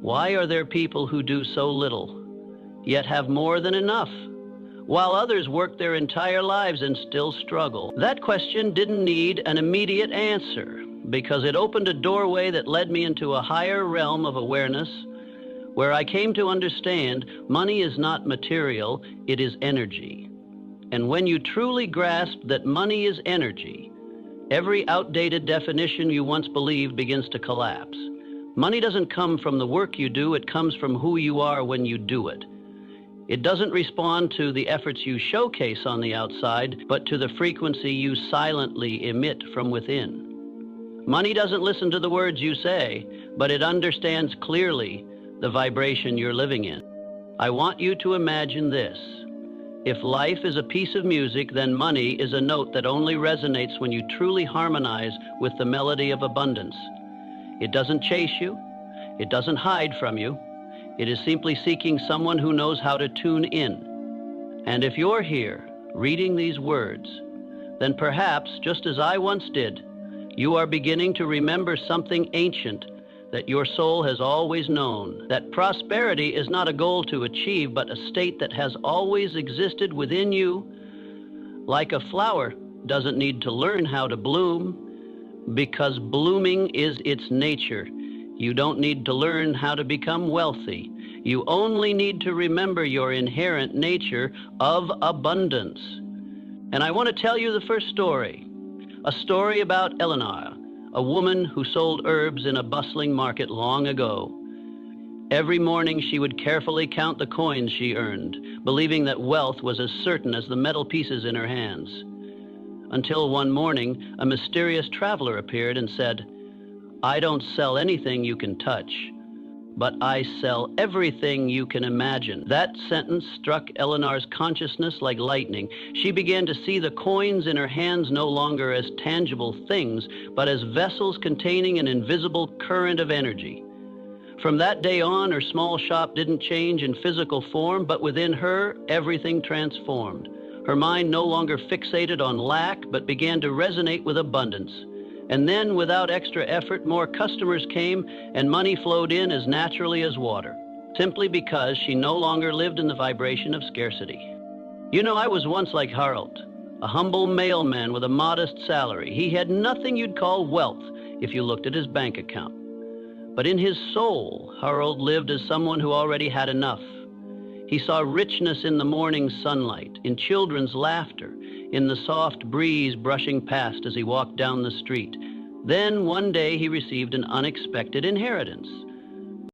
Why are there people who do so little, yet have more than enough, while others work their entire lives and still struggle? That question didn't need an immediate answer, because it opened a doorway that led me into a higher realm of awareness, where I came to understand money is not material, it is energy. And when you truly grasp that money is energy, every outdated definition you once believed begins to collapse. Money doesn't come from the work you do, it comes from who you are when you do it. It doesn't respond to the efforts you showcase on the outside, but to the frequency you silently emit from within. Money doesn't listen to the words you say, but it understands clearly the vibration you're living in. I want you to imagine this. If life is a piece of music, then money is a note that only resonates when you truly harmonize with the melody of abundance. It doesn't chase you. It doesn't hide from you. It is simply seeking someone who knows how to tune in. And if you're here reading these words, then perhaps, just as I once did, you are beginning to remember something ancient that your soul has always known, that prosperity is not a goal to achieve, but a state that has always existed within you. Like a flower doesn't need to learn how to bloom, because blooming is its nature. You don't need to learn how to become wealthy. You only need to remember your inherent nature of abundance. And I want to tell you the first story, a story about Eleanor, a woman who sold herbs in a bustling market long ago. Every morning she would carefully count the coins she earned, believing that wealth was as certain as the metal pieces in her hands. Until one morning, a mysterious traveler appeared and said, "I don't sell anything you can touch, but I sell everything you can imagine." That sentence struck Eleanor's consciousness like lightning. She began to see the coins in her hands no longer as tangible things, but as vessels containing an invisible current of energy. From that day on, her small shop didn't change in physical form, but within her, everything transformed. Her mind no longer fixated on lack, but began to resonate with abundance. And then, without extra effort, more customers came and money flowed in as naturally as water, simply because she no longer lived in the vibration of scarcity. You know, I was once like Harold, a humble mailman with a modest salary. He had nothing you'd call wealth if you looked at his bank account. But in his soul, Harold lived as someone who already had enough. He saw richness in the morning sunlight, in children's laughter, in the soft breeze brushing past as he walked down the street. Then one day he received an unexpected inheritance.